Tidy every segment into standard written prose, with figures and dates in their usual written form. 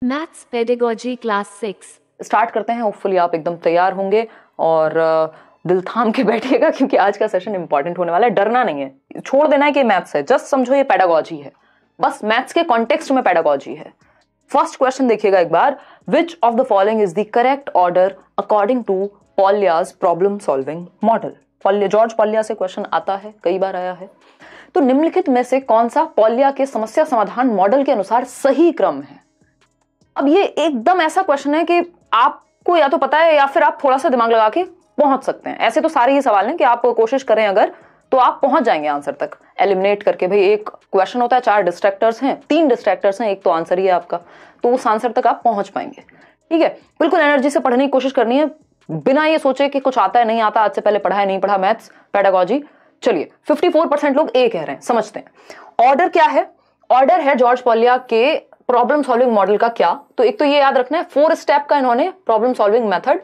Maths pedagogy class 6 start करते हैं। Hopefully आप एकदम तैयार होंगे और दिल थाम के बैठिएगा क्योंकि आज का सेशन इंपॉर्टेंट होने वाला है। डरना नहीं है, छोड़ देना है कि मैथ्स है, जस्ट समझो ये पेडागोजी है, बस मैथ्स के कॉन्टेक्स्ट में पेडागोजी है। फर्स्ट क्वेश्चन देखिएगा एक बार, which of the following is the correct order according to Polya's problem solving model. George Polya से क्वेश्चन आता है, कई बार आया है। तो निम्नलिखित में से कौन सा पॉलिया के समस्या समाधान मॉडल के अनुसार सही क्रम है। अब ये एकदम ऐसा क्वेश्चन है कि आपको या तो पता है या फिर आप थोड़ा सा दिमाग लगा के पहुंच सकते हैं। ऐसे तो सारे ही सवाल हैं कि आप कोशिश करें अगर तो आप पहुंच जाएंगे आंसर तक एलिमिनेट करके। भाई एक क्वेश्चन होता है, 4 डिस्ट्रैक्टर्स हैं, 3 डिस्ट्रैक्टर्स हैं, एक तो आंसर ही है आपका, तो उस आंसर तक आप पहुंच पाएंगे। ठीक है, बिल्कुल एनर्जी से पढ़ने की कोशिश करनी है, बिना ये सोचे कि कुछ आता है नहीं आता, आज से पहले पढ़ा है नहीं पढ़ा मैथ्स पेडागोजी। चलिए 54% लोग ए कह रहे हैं, समझते हैं। ऑर्डर क्या है? ऑर्डर है जॉर्ज पॉलिया के प्रॉब्लम सॉल्विंग मॉडल का क्या, तो एक तो ये याद रखना है 4 स्टेप का इन्होंने प्रॉब्लम सॉल्विंग मेथड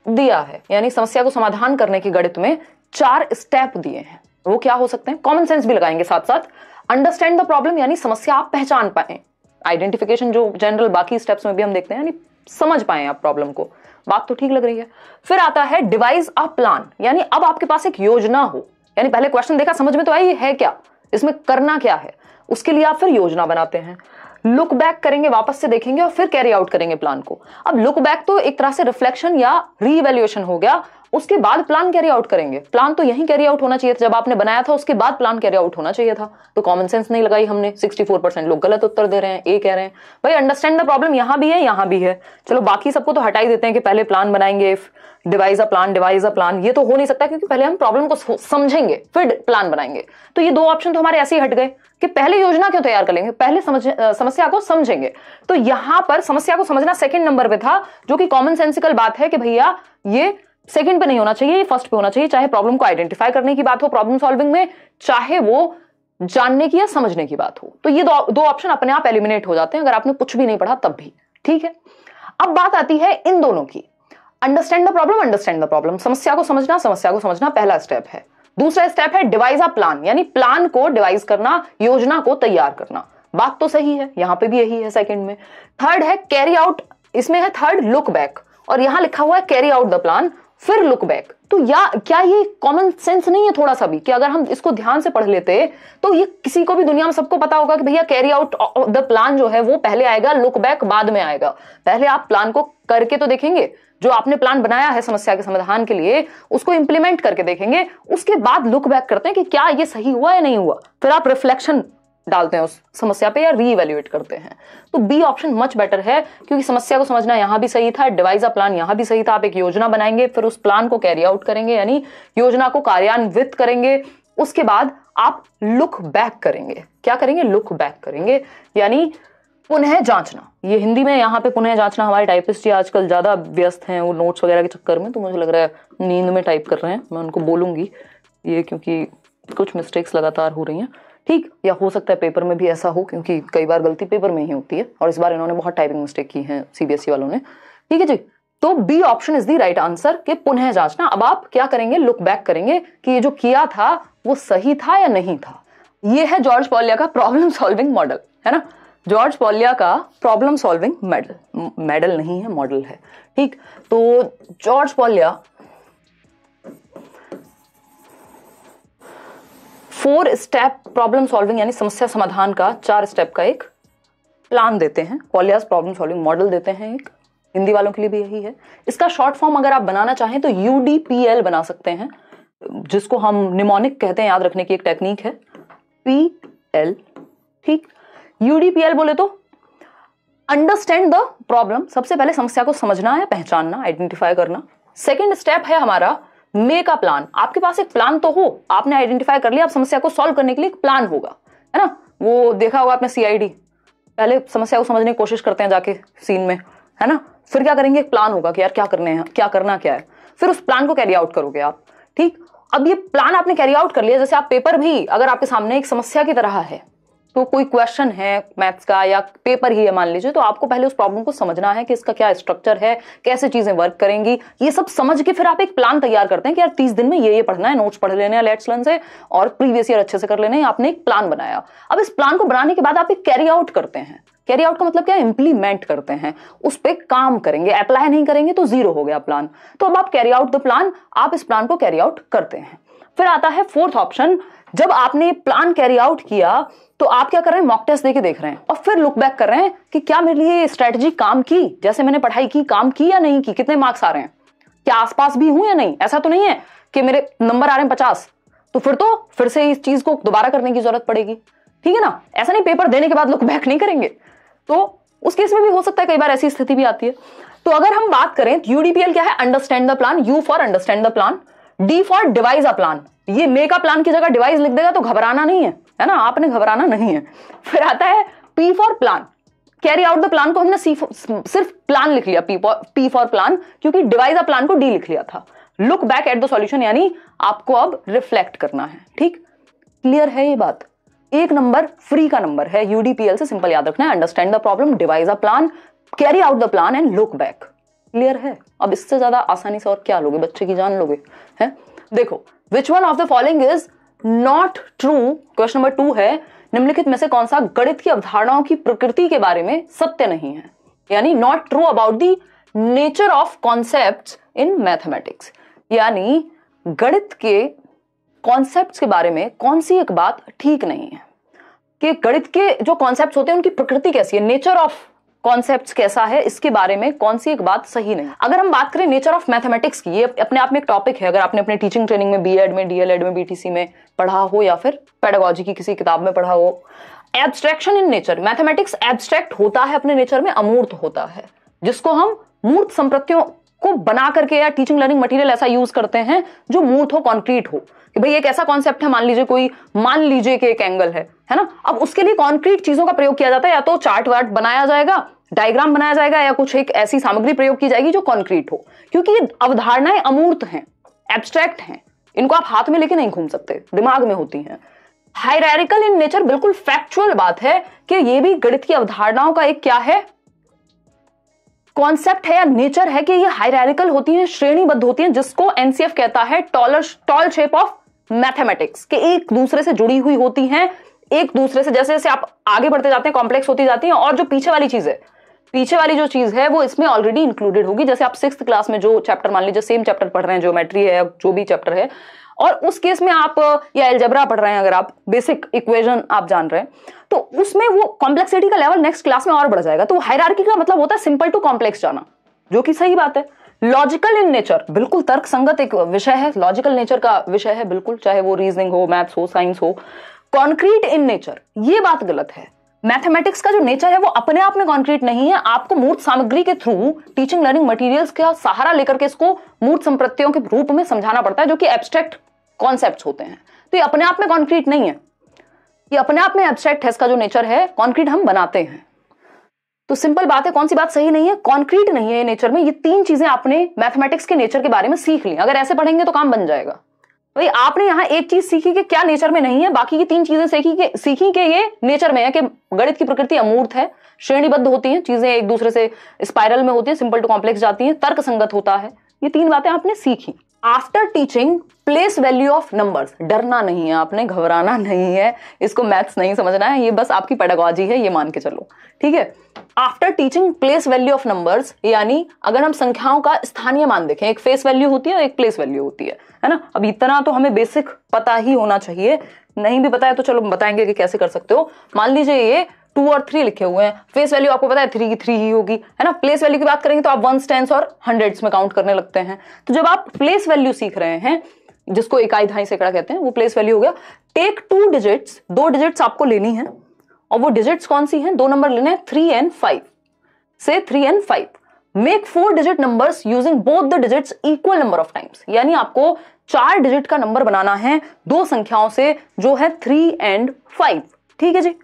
दिया है, यानी समस्या को समाधान करने की गणित में 4 स्टेप दिए हैं। वो क्या हो सकते हैं? कॉमन सेंस भी लगाएंगे साथ साथ। अंडरस्टैंड द प्रॉब्लम, यानी समस्या आप पहचान पाए। आइडेंटिफिकेशन जो जनरल बाकी स्टेप्स में भी हम देखते हैं, यानी समझ पाए आप प्रॉब्लम को। बात तो ठीक लग रही है। फिर आता है डिवाइस अ प्लान, यानी अब आपके पास एक योजना हो, यानी पहले क्वेश्चन देखा समझ में तो आई है क्या, इसमें करना क्या है, उसके लिए आप फिर योजना बनाते हैं। लुक बैक करेंगे, वापस से देखेंगे और फिर कैरी आउट करेंगे प्लान को। अब लुक बैक तो एक तरह से रिफ्लेक्शन या रीइवैल्यूएशन हो गया, उसके बाद प्लान कैरी आउट करेंगे। प्लान तो यहीं कैरी आउट होना चाहिए था, जब आपने बनाया था उसके बाद प्लान कैरी आउट होना चाहिए था। तो कॉमन सेंस नहीं लगाई हमने। 64% लोग गलत उत्तर दे रहे हैं, ए कह रहे हैं। भाई अंडरस्टैंड द प्रॉब्लम यहां भी है, यहां भी है। चलो बाकी सबको तो हटा ही देते हैं कि पहले प्लान बनाएंगे, डिवाइस अ प्लान, ये तो हो नहीं सकता क्योंकि पहले हम प्रॉब्लम को समझेंगे फिर प्लान बनाएंगे। तो ये 2 ऑप्शन तो हमारे ऐसे ही हट गए कि पहले योजना क्यों तैयार करेंगे, पहले समस्या को समझेंगे। तो यहां पर समस्या को समझना सेकंड नंबर पे था, जो कि कॉमन सेंसिकल बात है कि भैया ये सेकंड पे नहीं होना चाहिए, ये फर्स्ट पे होना चाहिए। चाहे प्रॉब्लम को आइडेंटिफाई करने की बात हो प्रॉब्लम सॉल्विंग में, चाहे वो जानने की या समझने की बात हो। तो ये दो ऑप्शन अपने आप एलिमिनेट हो जाते हैं अगर आपने कुछ भी नहीं पढ़ा तब भी। ठीक है, अब बात आती है इन दोनों की। अंडरस्टैंड द प्रॉब्लम, समस्या को समझना पहला स्टेप है। दूसरा स्टेप है डिवाइस अ प्लान, यानी प्लान को डिवाइस करना, योजना को तैयार करना। बात तो सही है, यहां पे भी यही है सेकंड में। थर्ड है कैरी आउट, इसमें है थर्ड लुक बैक, और यहां लिखा हुआ है कैरी आउट द प्लान फिर लुक बैक। तो क्या ये कॉमन सेंस नहीं है थोड़ा सा भी, कि अगर हम इसको ध्यान से पढ़ लेते तो ये किसी को भी दुनिया में सबको पता होगा कि भैया कैरी आउट द प्लान जो है वो पहले आएगा, लुक बैक बाद में आएगा। पहले आप प्लान को करके तो देखेंगे, जो आपने प्लान बनाया है समस्या के समाधान के लिए उसको इंप्लीमेंट करके देखेंगे, उसके बाद लुक बैक करते हैं कि क्या ये सही हुआ या नहीं हुआ, फिर आप रिफ्लेक्शन डालते हैं उस समस्या पे या रीइवैल्यूएट करते हैं। तो बी ऑप्शन मच बेटर है, क्योंकि समस्या को समझना यहां भी सही था, डिवाइस अ प्लान यहां भी सही था। आप एक योजना बनाएंगे, फिर उस प्लान को कैरी आउट करेंगे, यानी योजना को कार्यान्वित करेंगे। उसके बाद आप लुक बैक करेंगे। क्या करेंगे? लुक बैक करेंगे, यानी पुनः जांचना। ये हिंदी में यहाँ पे पुनः जांचना, हमारे टाइपिस्ट जी आजकल ज्यादा व्यस्त हैं वो नोट्स वगैरह के चक्कर में, तो मुझे लग रहा है नींद में टाइप कर रहे हैं। मैं उनको बोलूंगी ये, क्योंकि कुछ मिस्टेक्स लगातार हो रही हैं। ठीक, या हो सकता है पेपर में भी ऐसा हो, क्योंकि कई बार गलती पेपर में ही होती है और इस बार इन्होंने बहुत टाइपिंग मिस्टेक की है सीबीएसई वालों ने। ठीक है जी, तो B option is the right answer कि पुनः जांचना। अब आप क्या करेंगे? लुक बैक करेंगे कि ये जो किया था वो सही था या नहीं था। ये है जॉर्ज पॉलिया का प्रॉब्लम सॉल्विंग मॉडल, है ना। जॉर्ज पॉलिया का प्रॉब्लम सॉल्विंग मेडल नहीं है, मॉडल है। ठीक, तो जॉर्ज पॉलिया 4 स्टेप प्रॉब्लम सॉल्विंग यानी समस्या समाधान का 4 स्टेप का एक प्लान देते हैं। पॉलियास प्रॉब्लम सॉल्विंग मॉडल देते हैं एक, हिंदी वालों के लिए भी यही है। इसका शॉर्ट फॉर्म अगर आप बनाना चाहें तो UDPL बना सकते हैं, जिसको हम निमोनिक कहते हैं, याद रखने की एक टेक्निक है, PL। ठीक, UDPL बोले तो अंडरस्टैंड द प्रॉब्लम, सबसे पहले समस्या को समझना है, पहचानना, आइडेंटिफाई करना। सेकंड स्टेप है हमारा मेक अ प्लान। आपके पास एक प्लान तो हो, आपने आइडेंटिफाई कर लिया, अब समस्या को सॉल्व करने के लिए एक प्लान होगा, है ना। वो देखा होगा आपने CID, पहले समस्या को समझने की कोशिश करते हैं जाके सीन में, है ना, फिर क्या करेंगे? एक प्लान होगा कि यार क्या करने हैं, क्या करना क्या है, फिर उस प्लान को कैरी आउट करोगे आप। ठीक, अब ये प्लान आपने कैरी आउट कर लिया, जैसे आप पेपर भी अगर आपके सामने एक समस्या की तरह है, तो कोई क्वेश्चन है मैथ्स का या पेपर ही है मान लीजिए, तो आपको पहले उस प्रॉब्लम को समझना है कि इसका क्या स्ट्रक्चर है, कैसे चीजें वर्क करेंगी, ये सब समझ के फिर आप एक प्लान तैयार करते हैं कि यार 30 दिन में ये पढ़ना है, नोट्स पढ़ लेने हैं लेट्स लर्न से और प्रीवियस ईयर अच्छे से कर लेने हैं। आपने एक प्लान बनाया। अब इस प्लान को बनाने के बाद आप एक कैरी आउट करते हैं कैरी आउट का मतलब क्या है? इंप्लीमेंट करते हैं, उस पर काम करेंगे, अप्लाई नहीं करेंगे तो जीरो हो गया प्लान। तो अब आप कैरी आउट द प्लान, आप इस प्लान को कैरी आउट करते हैं। फिर आता है फोर्थ ऑप्शन, जब आपने प्लान कैरी आउट किया तो आप क्या कर रहे हैं? मॉक टेस्ट देके देख रहे हैं और फिर लुक बैक कर रहे हैं कि क्या मेरे लिए स्ट्रेटजी काम की, जैसे मैंने पढ़ाई की काम की या नहीं की, कितने मार्क्स आ रहे हैं, क्या आसपास भी हूं या नहीं। ऐसा तो नहीं है कि मेरे नंबर आ रहे हैं 50 तो फिर से इस चीज को दोबारा करने की जरूरत पड़ेगी, ठीक है ना। ऐसा नहीं पेपर देने के बाद लुक बैक नहीं करेंगे, तो उस केस में भी हो सकता है, कई बार ऐसी स्थिति भी आती है। तो अगर हम बात करें यूडीपीएल क्या है? Understand the plan, you for understand the plan, D for device a plan. ये मेक अ प्लान की जगह डिवाइस लिख देगा तो घबराना नहीं है ना, आपने घबराना नहीं है। फिर आता है P for plan, carry out the plan को हमने सिर्फ प्लान लिख लिया, पी फॉर प्लान, क्योंकि डिवाइस अ प्लान को डी लिख लिया था। Look back at the solution, यानी आपको अब रिफ्लेक्ट करना है, ठीक, क्लियर है ये बात। एक नंबर फ्री का नंबर है यूडीपीएल से, सिंपल याद रखना है, understand the problem, device a plan, carry out the plan and look back. Clear है? अब इससे ज्यादा आसानी से और क्या लोगे, बच्चे की जान लोगे हैं। देखो, which one of the following is not true, question number 2 है, निम्नलिखित में से कौन सा गणित की अवधारणाओं की प्रकृति के बारे में सत्य नहीं है, यानी not true about the nature of concepts in mathematics, यानी गणित के कॉन्सेप्ट्स के बारे में कौन सी एक बात ठीक नहीं है, कि गणित के जो कॉन्सेप्ट्स होते हैं उनकी प्रकृति कैसी है, नेचर ऑफ कॉन्सेप्ट्स कैसा है, इसके बारे में कौन सी एक बात सही नहीं। अगर हम बात करें नेचर ऑफ मैथमेटिक्स की, ये अपने आप में एक टॉपिक है, अगर आपने अपने टीचिंग ट्रेनिंग में बीएड में, डीएलएड में, बीटीसी में पढ़ा हो या फिर पेडागोजी की किसी किताब में पढ़ा हो। Abstraction in nature, mathematics abstract होता है अपने नेचर में, अमूर्त होता है, जिसको हम मूर्त संप्रत्तियों को बना करके या टीचिंग लर्निंग मटेरियल ऐसा यूज करते हैं जो मूर्त हो, कॉन्क्रीट हो, कि भाई एक ऐसा कॉन्सेप्ट है, मान लीजिए कि एक एंगल है ना, अब उसके लिए कॉन्क्रीट चीजों का प्रयोग किया जाता है, या तो चार्ट वार्ट बनाया जाएगा, डायग्राम बनाया जाएगा, या कुछ एक ऐसी सामग्री प्रयोग की जाएगी जो कॉन्क्रीट हो, क्योंकि ये अवधारणाएं अमूर्त हैं, एब्स्ट्रैक्ट हैं, इनको आप हाथ में लेके नहीं घूम सकते, दिमाग में होती हैं। हायरार्किकल इन नेचर, बिल्कुल फैक्चुअल बात है कि ये भी गणित की अवधारणाओं का एक क्या है, कॉन्सेप्ट है या नेचर है, कि ये हायरार्किकल होती हैं, श्रेणीबद्ध होती हैं, जिसको एनसीएफ कहता है टॉल शेप ऑफ मैथमेटिक्स, के एक दूसरे से जुड़ी हुई होती हैं, एक दूसरे से जैसे जैसे आप आगे बढ़ते जाते हैं कॉम्प्लेक्स होती जाती हैं, और जो पीछे वाली चीज है, पीछे वाली जो चीज है वो इसमें ऑलरेडी इंक्लूडेड होगी। जैसे आप 6th क्लास में जो चैप्टर, मान लीजिए सेम चैप्टर पढ़ रहे हैं, ज्योमेट्री है, जो भी चैप्टर है, और उस केस में आप या अलजेब्रा पढ़ रहे हैं, अगर आप बेसिक इक्वेशन आप जान रहे हैं, तो उसमें वो कॉम्प्लेक्सिटी का लेवल नेक्स्ट क्लास में और बढ़ जाएगा। तो हायरार्की का मतलब होता है सिंपल टू कॉम्प्लेक्स जाना, जो कि सही बात है। लॉजिकल इन नेचर, बिल्कुल तर्क संगत एक विषय है, लॉजिकल नेचर का विषय है बिल्कुल, चाहे वो रीजनिंग हो, मैथ्स हो, साइंस हो। कॉन्क्रीट इन नेचर, ये बात गलत है। मैथमेटिक्स का जो नेचर है वो अपने आप में कॉन्क्रीट नहीं है, आपको मूर्त सामग्री के थ्रू टीचिंग लर्निंग मटेरियल्स का सहारा लेकर के इसको मूर्त संप्रत्तियों के रूप में समझाना पड़ता है, जो कि एब्स्ट्रैक्ट कॉन्सेप्ट्स होते हैं। तो ये अपने आप में कॉन्क्रीट नहीं है, ये अपने आप में एब्स्ट्रैक्ट है, इसका जो नेचर है, कॉन्क्रीट हम बनाते हैं। तो सिंपल बात है, कौन सी बात सही नहीं है, कॉन्क्रीट नहीं है ये नेचर में। ये 3 चीजें आपने मैथमेटिक्स के नेचर के बारे में सीख ली, अगर ऐसे पढ़ेंगे तो काम बन जाएगा। भाई आपने यहां एक चीज सीखी कि क्या नेचर में नहीं है, बाकी की 3 चीजें सीखी कि ये नेचर में है, कि गणित की प्रकृति अमूर्त है, श्रेणीबद्ध होती हैं, चीजें एक दूसरे से स्पाइरल में होती है, सिंपल टू कॉम्प्लेक्स जाती हैं, तर्क संगत होता है। ये 3 बातें आपने सीखी। After teaching place value of numbers, डरना नहीं है आपने, घबराना नहीं है, इसको मैथ्स नहीं समझना है, ये बस आपकी पेडागोजी है, ये मान के चलो, ठीक है। After teaching place value of numbers, यानी अगर हम संख्याओं का स्थानीय मान देखें, एक फेस वैल्यू होती है और एक प्लेस वैल्यू होती है ना। अब इतना तो हमें बेसिक पता ही होना चाहिए, नहीं भी पता है तो चलो बताएंगे कि कैसे कर सकते हो। मान लीजिए ये 2 और 3 लिखे हुए हैं, फेस वैल्यू आपको पता है 3 की 3 ही होगी, है ना। प्लेस वैल्यू की बात करेंगे तो आप 1s, 10s और 100s में काउंट करने लगते हैं। तो जब आप प्लेस वैल्यू सीख रहे हैं, जिसको इकाई, दहाई, सैकड़ा कहते हैं, वो प्लेस वैल्यू हो गया। टेक 2 डिजिट्स, 2 डिजिट्स आपको लेनी है, और वो डिजिट्स कौन सी हैं, 2 नंबर लेने हैं, 3 and 5 से 3 and 5। Make 4 digit numbers using both the digits equal number of times, यानी आपको 4 डिजिट का नंबर बनाना है 2 संख्याओं से, जो है 3 and 5, ठीक है जी।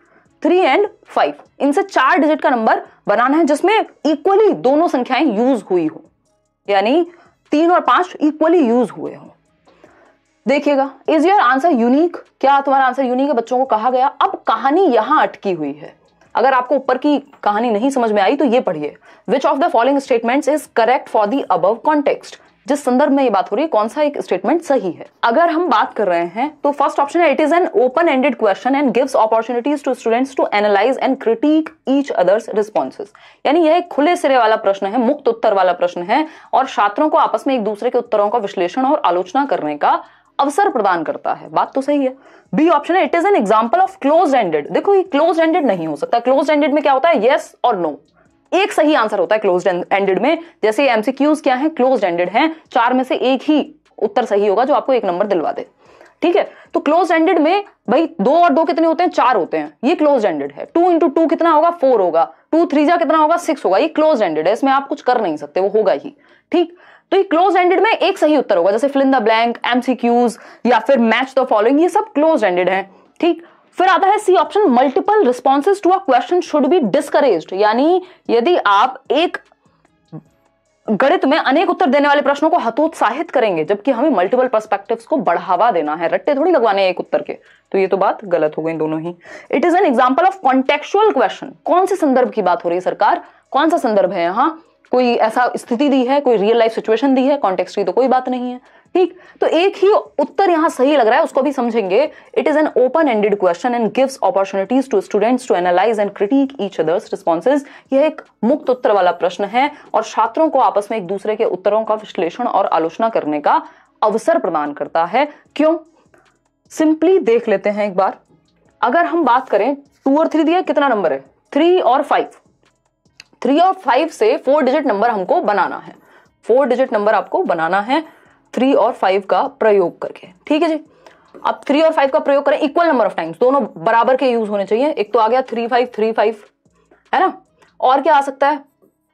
3 and 5, इनसे 4 डिजिट का नंबर बनाना है जिसमें इक्वली दोनों संख्याएं यूज हुई हो, यानी 3 और 5 इक्वली यूज हुए हो। देखिएगा, इज योर आंसर यूनिक, क्या तुम्हारा आंसर यूनिक है, बच्चों को कहा गया। अब कहानी यहां अटकी हुई है, अगर आपको ऊपर की कहानी नहीं समझ में आई तो ये पढ़िए। विच of the following statements is correct for the above context, जिस संदर्भ में ये बात हो रही है कौन सा एक स्टेटमेंट सही है। अगर हम बात कर रहे हैं तो फर्स्ट ऑप्शन है, it is an open ended question and gives opportunities to students to analyse and critique each others responses. यानी यह एक खुले सिरे वाला प्रश्न है, मुक्त उत्तर वाला प्रश्न है और छात्रों को आपस में एक दूसरे के उत्तरों का विश्लेषण और आलोचना करने का अवसर प्रदान करता है। बात तो सही है। बी ऑप्शन है, it is an example of closed ended. देखो ये क्लोज्ड एंडेड नहीं हो सकता। क्लोज्ड एंडेड में क्या होता है, यस और नो, एक सही आंसर होता है क्लोज्ड एंडेड में। जैसे एमसीक्यूज क्या है, क्लोज्ड एंडेड हैं, 4 में से एक ही उत्तर सही होगा जो आपको 1 नंबर दिलवा दे। ठीक है, तो क्लोज्ड एंडेड में भाई 2 और 2 कितने होते हैं, 4 होते हैं, ये क्लोज्ड एंडेड है। 2 into 2 कितना होगा, 4 होगा। 2 3 जा कितना होगा, 6 होगा। ये क्लोज्ड एंडेड है, इसमें आप कुछ कर नहीं सकते, वो होगा ही। ठीक, तो ये क्लोज एंडेड में एक सही उत्तर होगा, जैसे fill in the blank, MCQs या फिर मैच द फॉलोइंग, ये सब क्लोज एंडेड है। ठीक, फिर आता है C option, multiple responses to a question should be discouraged. यानी यदि आप एक गणित में अनेक उत्तर देने वाले प्रश्नों को हतोत्साहित करेंगे, जबकि हमें मल्टीपल पर्सपेक्टिव्स को बढ़ावा देना है, रट्टे थोड़ी लगवाने हैं एक उत्तर के, तो ये तो बात गलत हो गई दोनों ही। It is an example of contextual question. कौन से संदर्भ की बात हो रही है सरकार, कौन सा संदर्भ है यहाँ, कोई ऐसा स्थिति दी है, कोई रियल लाइफ सिचुएशन दी है, कॉन्टेक्स्ट की तो कोई बात नहीं है। ठीक, तो एक ही उत्तर यहां सही लग रहा है, उसको भी समझेंगे। It is an open ended question and gives opportunities to students to analyse and critique each others responses. यह एक मुक्त उत्तर वाला प्रश्न है और छात्रों को आपस में एक दूसरे के उत्तरों का विश्लेषण और आलोचना करने का अवसर प्रदान करता है। क्यों, सिंपली देख लेते हैं एक बार। अगर हम बात करें 2 और 3 दिया, कितना नंबर है, 3 और 5। 3 और 5 से 4 डिजिट नंबर हमको बनाना है, 4 डिजिट नंबर आपको बनाना है 3 और 5 का प्रयोग करके। ठीक है जी, अब 3 और 5 का प्रयोग करें इक्वल नंबर ऑफ टाइम्स, दोनों बराबर के यूज होने चाहिए। एक तो आ गया 3 5 3 5, है ना, और क्या आ सकता है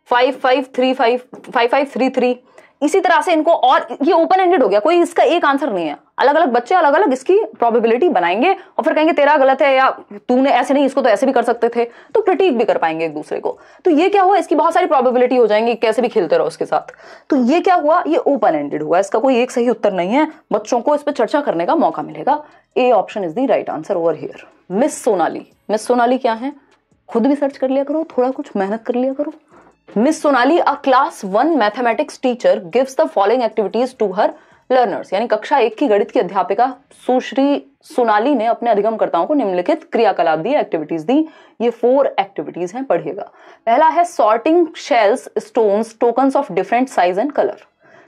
5 5 3 5 5 5 3 3। इसी तरह से इनको, और ये ओपन एंडेड हो गया, कोई इसका एक आंसर नहीं है। अलग अलग बच्चे अलग अलग इसकी प्रोबेबिलिटी बनाएंगे और फिर कहेंगे तेरा गलत है या तूने ऐसे नहीं, इसको तो ऐसे भी कर सकते थे, तो क्रिटिक भी कर पाएंगे एक दूसरे को। तो ये क्या हुआ, इसकी बहुत सारी प्रोबेबिलिटी हो जाएंगी, कैसे भी खेलते रहो उसके साथ। तो ये क्या हुआ, ये ओपन एंडेड हुआ, इसका कोई एक सही उत्तर नहीं है, बच्चों को इस पर चर्चा करने का मौका मिलेगा। ए option is the right answer over here. Miss Sonali, miss Sonali क्या है, खुद भी सर्च कर लिया करो, थोड़ा कुछ मेहनत कर लिया करो। Miss Sonali, a class 1 mathematics teacher gives the following activities to her learners. यानी कक्षा 1 की गणित की अध्यापिका सुश्री सोनाली ने अपने अधिगमकर्ताओं को निम्नलिखित क्रियाकलाप दी, एक्टिविटीज दी। ये 4 एक्टिविटीज हैं, पढ़िएगा। पहला है sorting shells, stones, tokens of different size and colour.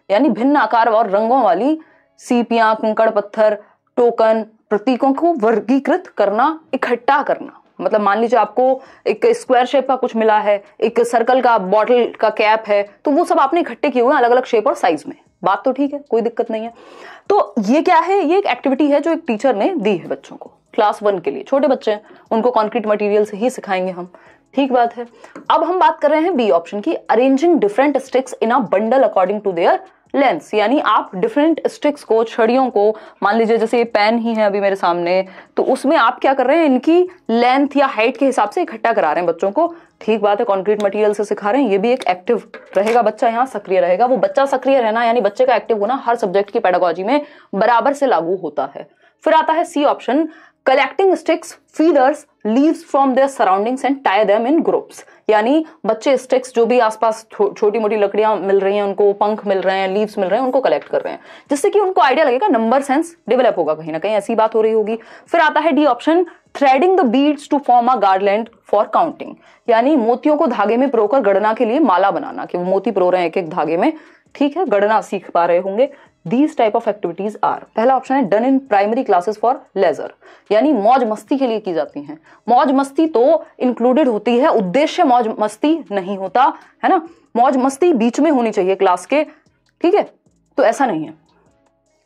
यानी भिन्न आकार और रंगों वाली सीपियां, कंकड़ पत्थर, टोकन, प्रतीकों को वर्गीकृत करना, इकट्ठा करना। मतलब मान लीजिए आपको एक स्क्वायर शेप का कुछ मिला है, एक सर्कल का बॉटल का कैप है, तो वो सब आपने इकट्ठे किए हुए हैं अलग अलग शेप और साइज में। बात तो ठीक है, कोई दिक्कत नहीं है। तो ये क्या है, ये एक एक्टिविटी है जो एक टीचर ने दी है बच्चों को, क्लास 1 के लिए, छोटे बच्चे हैं, उनको कॉन्क्रीट मटेरियल से ही सिखाएंगे हम। ठीक बात है। अब हम बात कर रहे हैं बी ऑप्शन की, arranging different sticks in a bundle according to their length. यानी आप डिफरेंट स्टिक्स को, छड़ियों को, मान लीजिए जैसे ये पेन ही है अभी मेरे सामने, तो उसमें आप क्या कर रहे हैं, इनकी लेंथ या हाइट के हिसाब से इकट्ठा करा रहे हैं बच्चों को। ठीक बात है, कॉन्क्रीट मटेरियल से सिखा रहे हैं, ये भी एक एक्टिव रहेगा, बच्चा यहाँ सक्रिय रहेगा। वो बच्चा सक्रिय रहना यानी बच्चे का एक्टिव होना हर सब्जेक्ट की पेडागोजी में बराबर से लागू होता है। फिर आता है C option, collecting sticks, feathers, leaves from their surroundings and tie them in groups. यानी बच्चे स्टिक्स जो भी आसपास छोटी मोटी लकड़ियां मिल रही हैं उनको, पंख मिल रहे हैं, लीव्स मिल रहे हैं, उनको कलेक्ट कर रहे हैं, जिससे कि उनको आइडिया लगेगा, नंबर सेंस डेवलप होगा, कहीं ना कहीं ऐसी बात हो रही होगी। फिर आता है D option, threading the beads to form a garland for counting. यानी मोतियों को धागे में पिरोकर गणना के लिए माला बनाना, कि वो मोती पिरो रहे हैं एक एक धागे में। ठीक है, गणना सीख पा रहे होंगे। These type of activities are, पहला ऑप्शन है done in primary classes for leisure, यानी मौज मस्ती के लिए की जाती हैं। मौज मस्ती तो इंक्लूडेड होती है, उद्देश्य मौज मस्ती नहीं होता है ना, मौज मस्ती बीच में होनी चाहिए क्लास के। ठीक है, तो ऐसा नहीं है।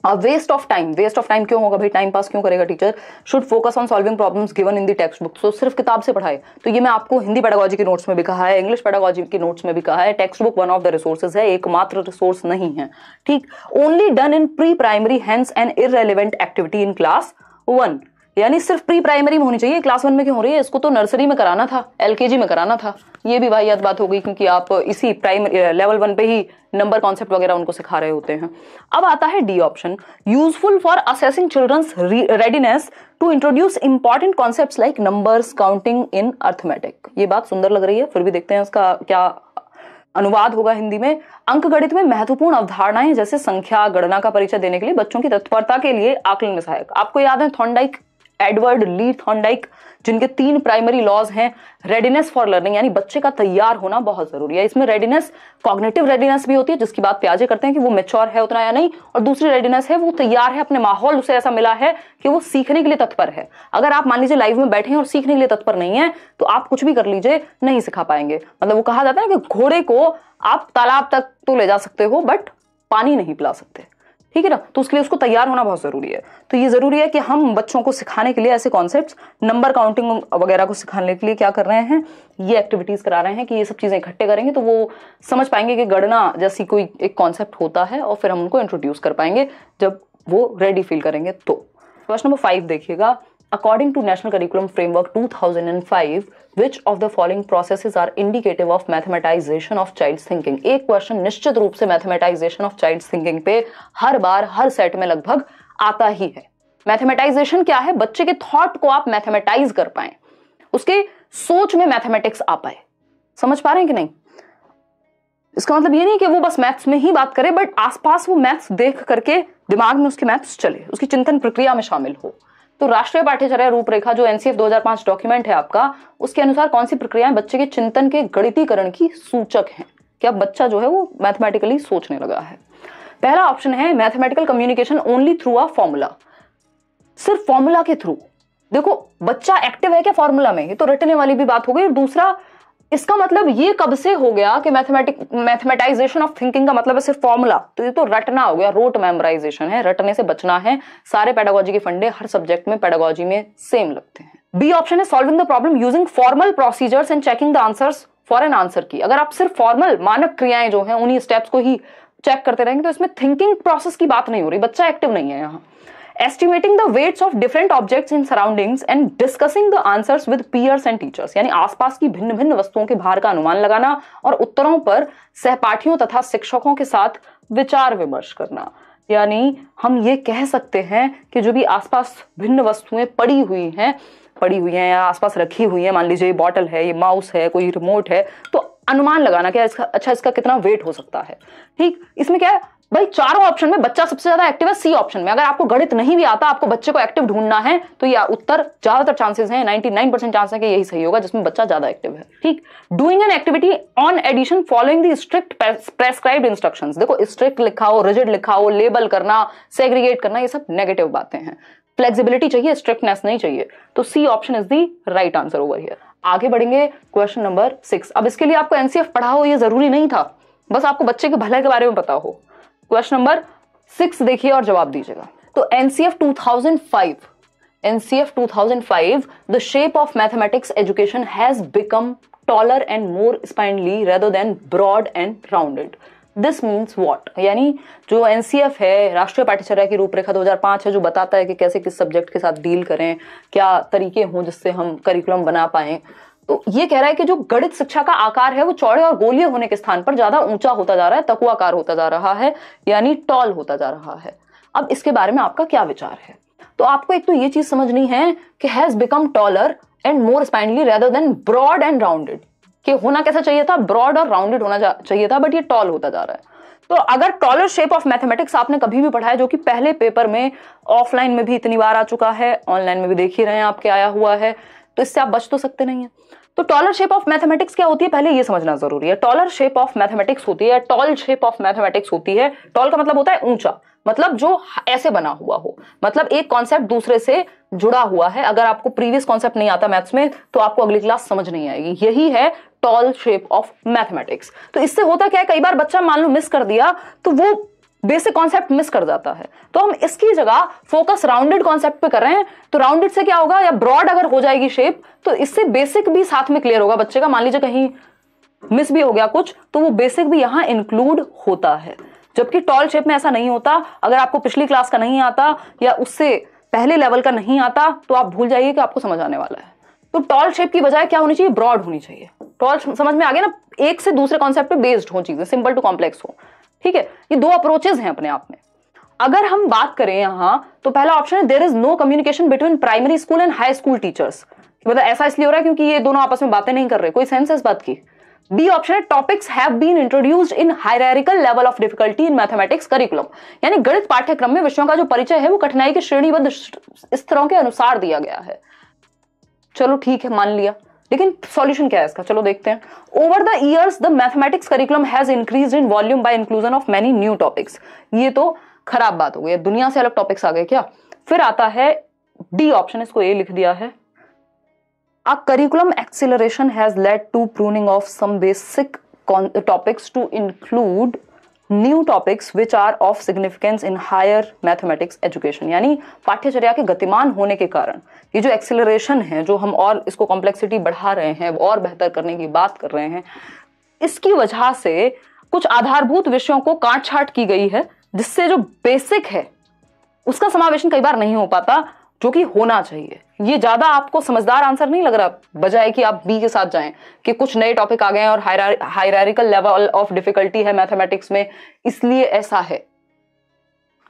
Waste of time, waste of time क्यों होगा भाई, टाइम पास क्यों करेगा teacher. Should focus on solving problems given in the text book. तो सिर्फ किताब से पढ़ाए, तो ये मैं आपको हिंदी पेडागोजी के नोट्स में भी कहा है, इंग्लिश पेडागोजी के नोट्स में भी कहा है, text book one of the resources है, एकमात्र रिसोर्स नहीं है। ठीक, only done in pre primary, hence an irrelevant activity in class 1। यानी सिर्फ प्री प्राइमरी में होनी चाहिए, क्लास 1 में क्यों हो रही है, इसको तो नर्सरी में कराना था, एलकेजी में कराना था। ये भी वाहियात बात हो गई, क्योंकि आप इसी प्राइमरी लेवल 1 पे ही नंबर कॉन्सेप्ट वगैरह उनको सिखा रहे होते हैं। अब आता है D option, useful for assessing children's readiness to introduce important concepts like numbers, counting in arithmetic. ये बात सुंदर लग रही है, फिर भी देखते हैं उसका क्या अनुवाद होगा हिंदी में। अंकगणित में महत्वपूर्ण अवधारणाएं जैसे संख्या, गणना का परिचय देने के लिए बच्चों की तत्परता के लिए आकलन में सहायक। आपको याद है थॉर्नडाइक, एडवर्ड ली थॉर्नडाइक, जिनके 3 प्राइमरी लॉज हैं। रेडीनेस फॉर लर्निंग, यानी बच्चे का तैयार होना बहुत जरूरी है। इसमें रेडीनेस, कॉग्निटिव रेडीनेस भी होती है, जिसकी बात प्याजे करते हैं कि वो मैच्योर है उतना या नहीं, और दूसरी रेडीनेस है वो तैयार है, अपने माहौल उसे ऐसा मिला है कि वो सीखने के लिए तत्पर है। अगर आप मान लीजिए लाइव में बैठे हैं और सीखने के लिए तत्पर नहीं है, तो आप कुछ भी कर लीजिए नहीं सिखा पाएंगे। मतलब वो कहा जाता है कि घोड़े को आप तालाब तक तो ले जा सकते हो बट पानी नहीं पिला सकते, ठीक है ना। तो उसके लिए उसको तैयार होना बहुत जरूरी है। तो ये जरूरी है कि हम बच्चों को सिखाने के लिए ऐसे कॉन्सेप्ट्स, नंबर काउंटिंग वगैरह को सिखाने के लिए क्या कर रहे हैं, ये एक्टिविटीज करा रहे हैं कि ये सब चीजें इकट्ठे करेंगे तो वो समझ पाएंगे कि गणना जैसी कोई एक कॉन्सेप्ट होता है, और फिर हम उनको इंट्रोड्यूस कर पाएंगे जब वो रेडी फील करेंगे। तो क्वेश्चन नंबर 5 देखिएगा। According to National Curriculum Framework 2005, which of the following processes are indicative of mathematization of child's thinking? एक क्वेश्चन निश्चित रूप से mathematization of child's thinking पे हर बार हर सेट में लगभग आता ही है। मैथमेटाइजेशन क्या है? बच्चे के थॉट को आप मैथमेटाइज कर पाए, उसके सोच में मैथमेटिक्स आ पाए। समझ पा रहे हैं कि नहीं? इसका मतलब ये नहीं कि वो बस मैथ्स में ही बात करे, बट आसपास वो मैथ्स देख करके दिमाग में उसके मैथ्स चले, उसकी चिंतन प्रक्रिया में शामिल हो। तो राष्ट्रीय पाठ्यचर्या रूपरेखा जो एनसीएफ 2005 डॉक्यूमेंट है आपका, उसके अनुसार कौन सी प्रक्रियाएं बच्चे के चिंतन के गणितीकरण की सूचक हैं कि अब बच्चा जो है वो मैथमेटिकली सोचने लगा है। पहला ऑप्शन है mathematical communication only through a formula, सिर्फ फॉर्मूला के थ्रू। देखो बच्चा एक्टिव है क्या फॉर्मूला में, ये तो रटने वाली भी बात हो गई। और दूसरा, इसका मतलब ये कब से हो गया कि मैथमेटाइजेशन ऑफ थिंकिंग का मतलब है सिर्फ फॉर्मूला, तो ये तो रटना हो गया, रोट मेमोराइजेशन है, रटने से बचना है। सारे पेडागोजी के फंडे हर सब्जेक्ट में पेडागोजी में सेम लगते हैं। बी ऑप्शन है solving the problem using formal procedures and checking the answers for an answer की। अगर आप सिर्फ फॉर्मल मानक क्रियाएं जो हैं उन्हीं स्टेप्स को ही चेक करते रहेंगे तो इसमें थिंकिंग प्रोसेस की बात नहीं हो रही, बच्चा एक्टिव नहीं है यहाँ। Estimating the weights of different objects in surroundings and discussing the answers with peers and teachers, यानी आसपास की भिन्न भिन्न वस्तुओं के भार का अनुमान लगाना और उत्तरों पर सहपाठियों तथा शिक्षकों के साथ विचार विमर्श करना। यानी हम ये कह सकते हैं कि जो भी आसपास भिन्न वस्तुएं पड़ी हुई हैं या आसपास रखी हुई हैं, मान लीजिए ये बॉटल है, ये माउस है, कोई रिमोट है, तो अनुमान लगाना क्या इसका कितना वेट हो सकता है। ठीक, इसमें क्या है भाई, चारों ऑप्शन में बच्चा सबसे ज्यादा एक्टिव है सी ऑप्शन में। अगर आपको गणित नहीं भी आता, आपको बच्चे को एक्टिव ढूंढना है, तो ये उत्तर ज्यादातर चांसेस हैं, 99% चांस है कि यही सही होगा जिसमें बच्चा ज्यादा एक्टिव है। ठीक, doing an activity on addition following the strict prescribed instructions. देखो स्ट्रिक्ट लिखा हो, रिजिड लिखा हो, लेबल करना, सेग्रीगेट करना, ये सब नेगेटिव बातें हैं। फ्लेक्सिबिलिटी चाहिए, स्ट्रिक्टनेस नहीं चाहिए। तो C option is the right answer over here. आगे बढ़ेंगे क्वेश्चन नंबर 6। अब इसके लिए आपको एनसीएफ पढ़ा हो ये जरूरी नहीं था, बस आपको बच्चे के भले के बारे में पता हो। क्वेश्चन नंबर 6 देखिए और जवाब दीजिएगा। तो NCF 2005, the shape of mathematics education has become taller and more spinely rather than broad and rounded. This means what? यानी जो एनसीएफ है, राष्ट्रीय पाठ्यचर्या की रूपरेखा 2005 है, जो बताता है कि कैसे किस सब्जेक्ट के साथ डील करें, क्या तरीके हों जिससे हम करिकुलम बना पाएं। तो ये कह रहा है कि जो गणित शिक्षा का आकार है वो चौड़े और गोलीय होने के स्थान पर ज्यादा ऊंचा होता जा रहा है, तकुआकार होता जा रहा है, यानी टॉल होता जा रहा है। अब इसके बारे में आपका क्या विचार है? तो आपको एक तो ये चीज समझनी है कि has become taller and more spinely rather than broad and rounded, कि होना कैसा चाहिए था, ब्रॉड और राउंडेड होना चाहिए था, बट ये टॉल होता जा रहा है। तो अगर टॉलर शेप ऑफ मैथमेटिक्स आपने कभी भी पढ़ा है, जो कि पहले पेपर में ऑफलाइन में भी इतनी बार आ चुका है, ऑनलाइन में भी देख ही रहे हैं आपके आया हुआ है, तो इससे आप बच तो सकते नहीं है। तो टॉलर शेप ऑफ मैथमेटिक्स क्या होती है, पहले ये समझना जरूरी है। टॉलर शेप ऑफ मैथमेटिक्स होती है, टॉल शेप ऑफ मैथमेटिक्स होती है। टॉल का मतलब होता है ऊंचा, मतलब जो ऐसे बना हुआ हो, मतलब एक कॉन्सेप्ट दूसरे से जुड़ा हुआ है। अगर आपको प्रीवियस कॉन्सेप्ट नहीं आता मैथ्स में तो आपको अगली क्लास समझ नहीं आएगी। यही है टॉल शेप ऑफ मैथमेटिक्स। तो इससे होता क्या है, कई बार बच्चा मान लो मिस कर दिया तो वो बेसिक कॉन्सेप्ट मिस कर जाता है, तो हम इसकी जगह फोकस राउंडेड कॉन्सेप्ट पे कर रहे हैं। तो राउंडेड से क्या होगा, या ब्रॉड अगर हो जाएगी शेप तो इससे बेसिक भी साथ में क्लियर होगा बच्चे का। मान लीजिए कहीं मिस भी हो गया कुछ तो वो बेसिक भी यहां इंक्लूड होता है, जबकि टॉल शेप में ऐसा नहीं होता। अगर आपको पिछली क्लास का नहीं आता या उससे पहले लेवल का नहीं आता तो आप भूल जाइए कि आपको समझ आने वाला है। तो टॉल शेप की बजाय क्या होनी चाहिए, ब्रॉड होनी चाहिए। टॉल समझ में आ गया ना, एक से दूसरे कॉन्सेप्ट पे बेस्ड हो चीजें, सिंपल टू कॉम्प्लेक्स हो। ठीक है, ये दो अप्रोचेस हैं अपने आप में। अगर हम बात करें यहां तो पहला ऑप्शन है there is no communication between primary school and high school teachers. मतलब ऐसा इसलिए हो रहा है क्योंकि ये दोनों आपस में बातें नहीं कर रहे। कोई सेंस है इस बात की? बी ऑप्शन है topics have been introduced in hierarchical level of difficulty in mathematics curriculum, यानी गणित पाठ्यक्रम में विषयों का जो परिचय है वो कठिनाई के श्रेणीबद्ध स्तरों के अनुसार दिया गया है। चलो ठीक है, मान लिया, लेकिन सॉल्यूशन क्या है इसका, चलो देखते हैं। Over the years the mathematics curriculum has increased in volume by inclusion of many new topics. ये तो खराब बात हो गई, दुनिया से अलग टॉपिक्स आ गए क्या। फिर आता है डी ऑप्शन, इसको ए लिख दिया है। A curriculum acceleration has led to pruning of some basic topics to include new topics which are of significance in higher mathematics education। यानी पाठ्यचर्या के गतिमान होने के कारण ये जो एक्सेलरेशन है, जो हम और इसको कॉम्प्लेक्सिटी बढ़ा रहे हैं और बेहतर करने की बात कर रहे हैं, इसकी वजह से कुछ आधारभूत विषयों को काट छाट की गई है, जिससे जो बेसिक है उसका समावेशन कई बार नहीं हो पाता, जो कि होना चाहिए। ये ज्यादा आपको समझदार आंसर नहीं लग रहा, बजाय कि आप बी के साथ जाएं कि कुछ नए टॉपिक आ गए हैं और हायरार्किकल लेवल ऑफ डिफिकल्टी है मैथमेटिक्स में, इसलिए ऐसा है।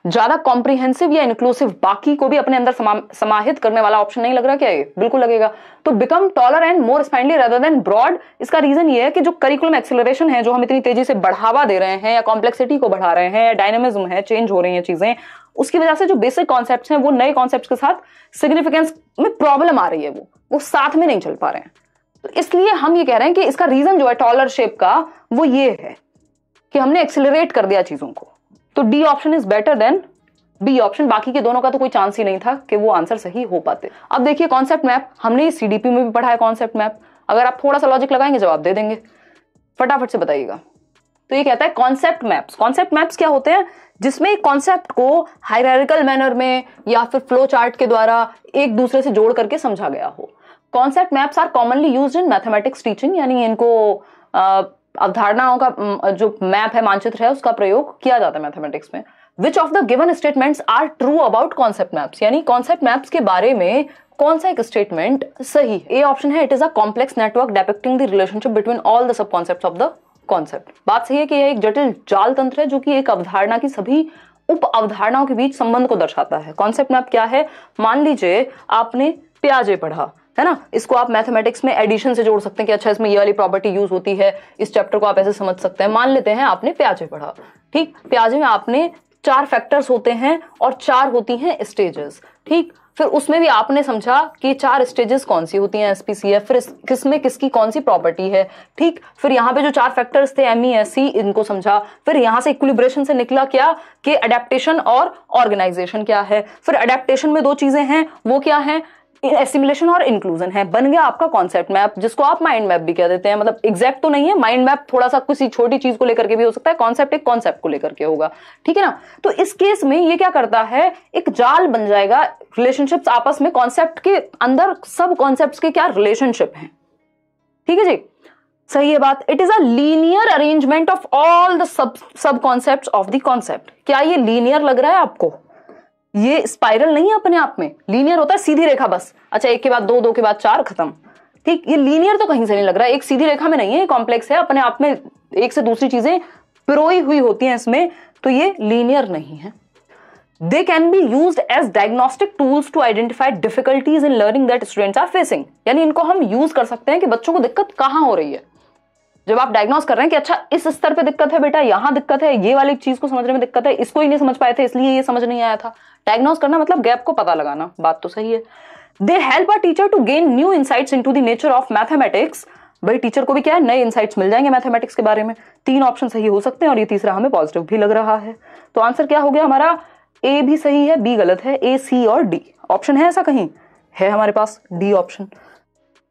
ज्यादा कॉम्प्रिहेंसिव या इंक्लूसिव, बाकी को भी अपने अंदर समाहित करने वाला ऑप्शन नहीं लग रहा क्या ये? बिल्कुल लगेगा। तो become taller and more spinely rather than broad, इसका रीजन ये है कि जो करिकुलम एक्सेलरेशन है, जो हम इतनी तेजी से बढ़ावा दे रहे हैं या कॉम्प्लेक्सिटी को बढ़ा रहे हैं या डायनेमिज्म है, चेंज हो रही है चीजें, उसकी वजह से जो बेसिक कॉन्सेप्ट्स हैं वो नए कॉन्सेप्ट्स के साथ सिग्निफिकेंस में प्रॉब्लम आ रही है, वो साथ में नहीं चल पा रहे हैं। तो इसलिए हम ये कह रहे हैं कि इसका रीजन जो है टॉलर शेप का, वो ये है कि हमने एक्सेलरेट कर दिया चीजों को। तो D option is better than B option. बाकी के दोनों का तो कोई चांस ही नहीं था कि वो आंसर सही हो पाते। अब देखिए कॉन्सेप्ट मैप, हमने सीडीपी में भी पढ़ा है कॉन्सेप्ट मैप, अगर आप थोड़ा सा लॉजिक लगाएंगे जवाब दे देंगे, फटाफट से बताइएगा। तो ये कहता है कॉन्सेप्ट मैप्स। कॉन्सेप्ट मैप्स क्या होते हैं? जिसमें कॉन्सेप्ट को हायरार्किकल मैनर में या फिर फ्लो चार्ट के द्वारा एक दूसरे से जोड़ करके समझा गया हो। Concept maps are commonly used in mathematics teaching, यानी इनको अवधारणाओं का जो मैप है, मानचित्र है, उसका प्रयोग किया जाता है मैथमेटिक्स में। Which of the given statements are true about concept maps, यानी कॉन्सेप्ट मैप्स के बारे में कौन सा एक स्टेटमेंट सही है। ए ऑप्शन है it is a complex network depicting the relationship between all the sub concepts of the concept. बात सही है कि यह एक जटिल जाल तंत्र है जो कि एक अवधारणा की सभी उप अवधारणाओं के बीच संबंध को दर्शाता है। कॉन्सेप्ट मैप क्या है? मान लीजिए आपने प्याजे पढ़ा है ना, इसको आप मैथमेटिक्स में एडिशन से जोड़ सकते हैं कि अच्छा इसमें ये वाली प्रॉपर्टी यूज होती है, इस चैप्टर को आप ऐसे समझ सकते हैं। मान लेते हैं आपने प्याजे पढ़ा, ठीक, प्याजे में आपने 4 फैक्टर्स होते हैं और 4 होती हैं स्टेजेस, ठीक। फिर उसमें भी आपने समझा कि 4 स्टेजेस कौन सी होती हैं, एसपीसीएफ, फिर किसमें किसकी कौन सी प्रॉपर्टी है, ठीक। फिर यहाँ पे जो 4 फैक्टर्स थे एमईएससी, इनको समझा। फिर यहाँ से इक्विलिब्रेशन से निकला क्या कि अडेप्टेशन और ऑर्गेनाइजेशन क्या है। फिर अडेप्टेशन में 2 चीजें हैं, वो क्या है? एसिमिलेशन और इंक्लूजन है। बन गया आपका कॉन्सेप्ट मैप, जिसको आप माइंड मैप भी कह देते हैं। मतलब एग्जैक्ट तो नहीं है, माइंड मैप थोड़ा सा किसी छोटी चीज को लेकर के भी हो सकता है, कॉन्सेप्ट एक कॉन्सेप्ट को लेकर के होगा, ठीक है ना। तो इस केस में ये क्या करता है, एक जाल बन जाएगा, रिलेशनशिप्स आपस में, कॉन्सेप्ट के अंदर सब कॉन्सेप्ट्स के क्या रिलेशनशिप है, ठीक है जी, सही है बात। It is a linear arrangement of all the sub concepts of the concept. क्या ये लीनियर लग रहा है आपको? ये स्पाइरल नहीं है अपने आप में, लीनियर होता है सीधी रेखा बस। अच्छा, 1 के बाद 2, 2 के बाद 4, खत्म, ठीक। ये लीनियर तो कहीं से नहीं लग रहा है, एक सीधी रेखा में नहीं है, ये कॉम्प्लेक्स है अपने आप में, एक से दूसरी चीजें पिरोई हुई होती हैं इसमें, तो ये लीनियर नहीं है। They can be used as diagnostic tools to identify difficulties in learning that students are facing, यानी इनको हम यूज कर सकते हैं कि बच्चों को दिक्कत कहां हो रही है। जब आप डायग्नोस कर रहे हैं कि अच्छा इस स्तर पे दिक्कत है बेटा, यहां दिक्कत है, ये वाली चीज को समझने में दिक्कत है, इसको ही नहीं समझ पाए थे इसलिए ये समझ नहीं आया था। डायग्नोस करना मतलब गैप को पता लगाना, बात तो सही है। They help a teacher to gain new insights into the nature of mathematics. भाई टीचर को भी क्या है, नए इनसाइट्स मिल जाएंगे मैथमेटिक्स के बारे में। 3 ऑप्शन सही हो सकते हैं और ये तीसरा हमें पॉजिटिव भी लग रहा है। तो आंसर क्या हो गया हमारा? ए भी सही है, बी गलत है। ए, सी और डी ऑप्शन है, ऐसा कहीं है हमारे पास डी ऑप्शन।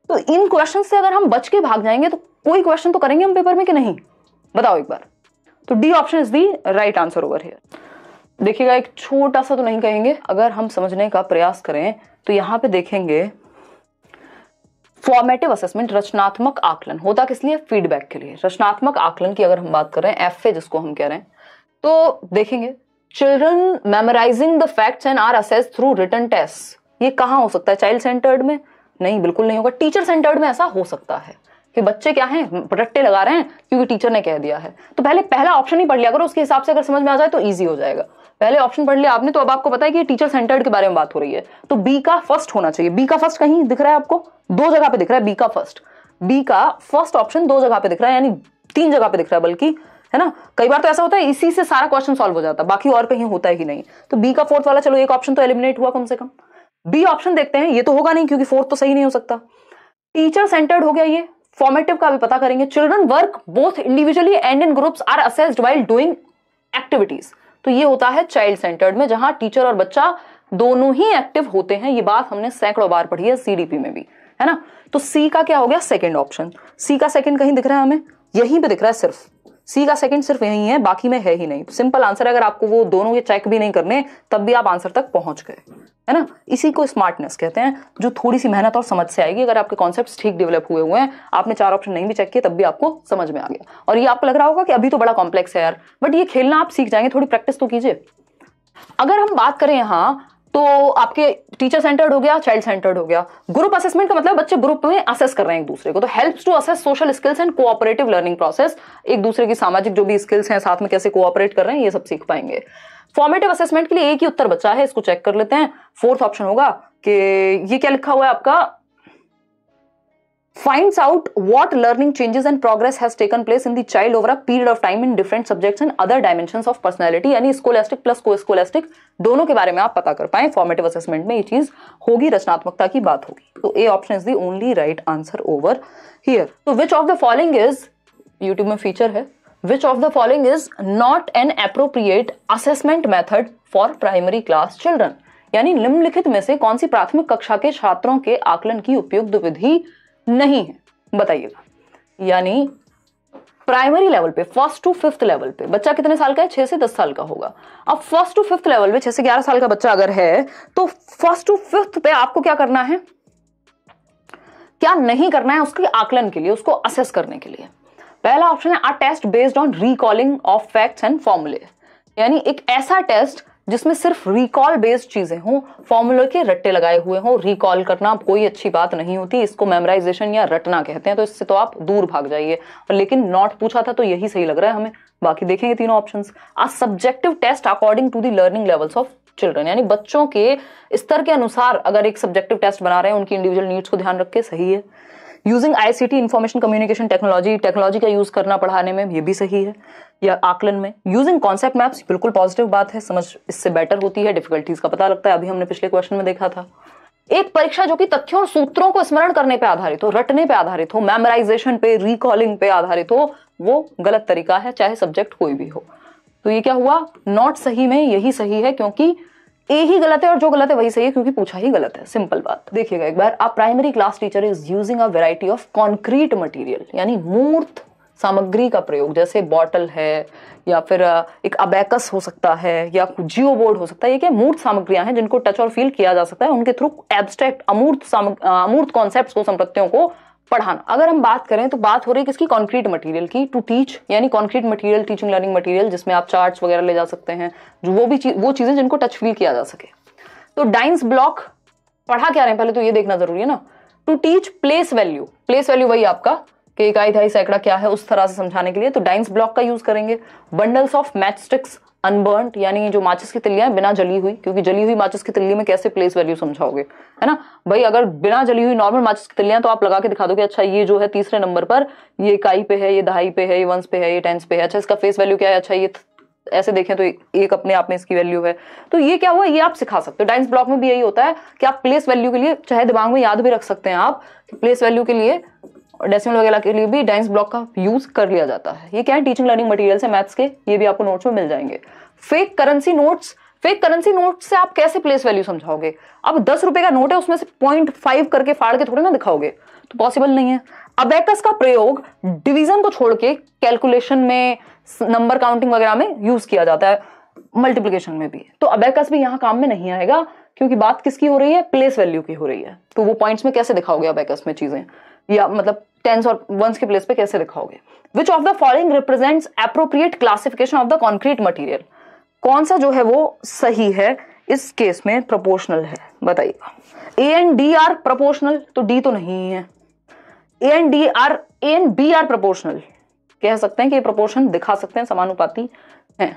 तो इन क्वेश्चन से अगर हम बच के भाग जाएंगे तो कोई क्वेश्चन तो करेंगे हम पेपर में कि नहीं, बताओ एक बार। तो D option is the right answer over here. देखिएगा, एक छोटा सा तो नहीं कहेंगे, अगर हम समझने का प्रयास करें तो यहां पे देखेंगे फॉर्मेटिव असेसमेंट, रचनात्मक आकलन होता किस लिए? फीडबैक के लिए। रचनात्मक आकलन की अगर हम बात कर रहे हैं, एफए जिसको हम कह रहे हैं, तो देखेंगे children memorising the facts and are assessed through written test. ये कहां हो सकता है? चाइल्ड सेंटर्ड में? नहीं, बिल्कुल नहीं होगा। टीचर सेंटर्ड में ऐसा हो सकता है कि बच्चे क्या हैं, रट्टे लगा रहे हैं क्योंकि टीचर ने कह दिया है। तो पहले पहला ऑप्शन ही पढ़ लिया करो, उसके हिसाब से अगर समझ में आ जाए तो इजी हो जाएगा। पहले ऑप्शन पढ़ लिया आपने तो अब आपको पता है कि टीचर सेंटर्ड के बारे में बात हो रही है, तो बी का फर्स्ट होना चाहिए। बी का फर्स्ट कहीं दिख रहा है आपको? 2 जगह पे दिख रहा है बी का फर्स्ट। बी का फर्स्ट ऑप्शन 2 जगह पे दिख रहा है, यानी 3 जगह पे दिख रहा है बल्कि, है ना। कई बार तो ऐसा होता है इसी से सारा क्वेश्चन सॉल्व हो जाता है, बाकी और कहीं होता ही नहीं। तो बी का फोर्थ वाला, चलो एक ऑप्शन तो एलिमिनेट हुआ कम से कम। बी ऑप्शन देखते हैं, ये तो होगा नहीं क्योंकि फोर्थ तो सही नहीं हो सकता। टीचर सेंटर्ड हो गया ये। फॉर्मेटिव का भी पता करेंगे। Children work both individually and in groups are assessed while doing activities, तो ये होता है चाइल्ड सेंटर्ड में, जहां टीचर और बच्चा दोनों ही एक्टिव होते हैं। ये बात हमने सैकड़ों बार पढ़ी है सीडीपी में भी, है ना। तो सी का क्या हो गया, सेकंड ऑप्शन। सी का सेकंड कहीं दिख रहा है हमें, यहीं पे दिख रहा है सिर्फ, सी का सेकंड सिर्फ यही है, बाकी में है ही नहीं। सिंपल आंसर है, अगर आपको वो दोनों ये चेक भी नहीं करने तब भी आप आंसर तक पहुंच गए, है ना। इसी को स्मार्टनेस कहते हैं, जो थोड़ी सी मेहनत और समझ से आएगी। अगर आपके कॉन्सेप्ट्स ठीक डेवलप हुए हैं, आपने 4 ऑप्शन नहीं भी चेक किए तब भी आपको समझ में आ गया। और ये आपको लग रहा होगा कि अभी तो बड़ा कॉम्प्लेक्स है यार, बट ये खेलना आप सीख जाएंगे, थोड़ी प्रैक्टिस तो कीजिए। अगर हम बात करें यहाँ तो आपके टीचर सेंटर्ड हो गया, चाइल्ड सेंटर्ड हो गया। ग्रुप असेसमेंट का मतलब बच्चे ग्रुप में असेस कर रहे हैं एक दूसरे को, तो helps to assess social skills and cooperative learning process. एक दूसरे की सामाजिक जो भी स्किल्स हैं, साथ में कैसे कोऑपरेट कर रहे हैं, ये सब सीख पाएंगे। फॉर्मेटिव असेसमेंट के लिए एक ही उत्तर बचा है, इसको चेक कर लेते हैं। फोर्थ ऑप्शन होगा कि ये क्या लिखा हुआ है आपका, finds out what learning changes and progress has taken place in the child over a period of time in different subjects and other dimensions of personality, यानी स्कोलास्टिक प्लस को स्कोलास्टिक दोनों के बारे में आप पता कर पाए। फॉर्मेटिव असेसमेंट में ये चीज होगी, रचनात्मकता की बात होगी। तो A option is the only right answer over here. तो which of the following is, YouTube में फीचर है, which of the following is not an appropriate assessment method for primary class children, यानी निम्नलिखित में से कौन सी प्राथमिक कक्षा के छात्रों के आकलन की उपयुक्त विधि नहीं है, बताइएगा। यानी प्राइमरी लेवल पे, फर्स्ट टू फिफ्थ लेवल पे बच्चा कितने साल का है, 6 से 10 साल का होगा। अब फर्स्ट टू फिफ्थ लेवल पे 6 से 11 साल का बच्चा अगर है, तो फर्स्ट टू फिफ्थ पे आपको क्या करना है, क्या नहीं करना है उसके आकलन के लिए, उसको असेस करने के लिए। पहला ऑप्शन है a test based on recalling of facts and formulae, यानी एक ऐसा टेस्ट जिसमें सिर्फ रिकॉल बेस्ड चीजें हों, फॉर्मूले के रट्टे लगाए हुए हों। रिकॉल करना कोई अच्छी बात नहीं होती, इसको मेमोराइजेशन या रटना कहते हैं, तो इससे तो आप दूर भाग जाइए। लेकिन नॉट पूछा था तो यही सही लग रहा है हमें, बाकी देखेंगे तीनों options. A subjective test according to the learning levels of children, यानी बच्चों के स्तर के अनुसार अगर एक सब्जेक्टिव टेस्ट बना रहे हैं, उनकी इंडिविजुअल नीड्स को ध्यान रख के, सही है। Using ICT, information communication technology, technology का यूज करना पढ़ाने में, ये भी सही है, या आकलन में। यूजिंग कॉन्सेप्ट मैप्स, बिल्कुल पॉजिटिव बात है, समझ इससे बेटर होती है, डिफिकल्टीज का पता लगता है, अभी हमने पिछले क्वेश्चन में देखा था। एक परीक्षा जो कि तथ्यों और सूत्रों को स्मरण करने पे आधारित हो, रटने पे आधारित हो, मेमोराइजेशन पे, रिकॉलिंग पे आधारित हो, वो गलत तरीका है, चाहे सब्जेक्ट कोई भी हो। तो ये क्या हुआ, नॉट सही में यही सही है, क्योंकि ए ही गलत है और जो गलत है वही सही है, क्योंकि पूछा ही गलत है। सिंपल बात। देखिएगा एक बार, a primary class teacher is using a variety of concrete material, यानी मूर्त सामग्री का प्रयोग, जैसे बॉटल है या फिर एक अबैकस हो सकता है या जियो बोर्ड हो सकता है। ये क्या मूर्त सामग्रियां हैं जिनको टच और फील किया जा सकता है, उनके थ्रू एब्स्ट्रैक्ट अमूर्त कॉन्सेप्ट्स को, संपत्तियों को पढ़ाना। अगर हम बात करें तो बात हो रही है किसकी, कॉन्क्रीट मटेरियल की। टू टीच, यानी concrete material, teaching learning material, जिसमें आप चार्ट्स वगैरह ले जा सकते हैं, जो वो चीजें जिनको टच फील किया जा सके। तो डाइंस ब्लॉक पढ़ा क्या रहे हैं पहले तो ये देखना जरूरी है ना। To teach place value, place value वही आपका कि इकाई, दहाई, सैकड़ा क्या है, उस तरह से समझाने के लिए तो डाइंस ब्लॉक का यूज करेंगे। Bundles of match sticks unburned, यानी जो माचिस की तिल्लियां बिना जली हुई, क्योंकि जली हुई माचिस की तिल्ली में कैसे प्लेस वैल्यू समझाओगे, है ना भाई। अगर बिना जली हुई नॉर्मल माचिस की तिल्लियां तो आप लगा के दिखा दोगे, अच्छा ये जो है तीसरे नंबर पर, ये इकाई पे है, ये दहाई पे है, ये वंस पे है, ये टेंस पे है, अच्छा इसका फेस वैल्यू क्या है, अच्छा ये ऐसे देखें तो एक अपने आप में इसकी वैल्यू है। तो ये क्या हुआ, ये आप सिखा सकते हो। डाइंस ब्लॉक में भी यही होता है कि आप प्लेस वैल्यू के लिए चाहे दिमाग में याद भी रख सकते हैं आप, प्लेस वैल्यू के लिए, डेसिमल वगैरह के लिए भी डाइंस ब्लॉक का यूज कर लिया जाता है। ये क्या है, टीचिंग लर्निंग मटेरियल से मैथ्स के, ये भी आपको नोट्स में मिल जाएंगे। Fake currency notes, fake currency note से आप कैसे प्लेस वैल्यू समझाओगे। अब 10 रुपए का नोट है, उसमें से 0.5 करके फाड़ के थोड़े ना दिखाओगे, तो पॉसिबल नहीं है। अबैकस का प्रयोग डिवीजन को छोड़ के कैलकुलेशन में, नंबर काउंटिंग वगैरह में यूज किया जाता है, मल्टीप्लिकेशन में भी। तो अबैकस भी यहाँ काम में नहीं आएगा, क्योंकि बात किसकी हो रही है, प्लेस वैल्यू की हो रही है। तो वो पॉइंट्स में कैसे दिखाओगे अबैकस में चीजें, या मतलब टेंस और वंस के प्लेस पे कैसे दिखाओगे। Which of the following represents appropriate classification of the concrete material, कौन सा जो है वो सही है इस केस में, प्रोपोर्शनल है, बताइएगा। A and D are proportional, तो डी तो नहीं है। A and B are proportional, कह सकते हैं कि प्रोपोर्शन दिखा सकते हैं, समानुपाती हैं।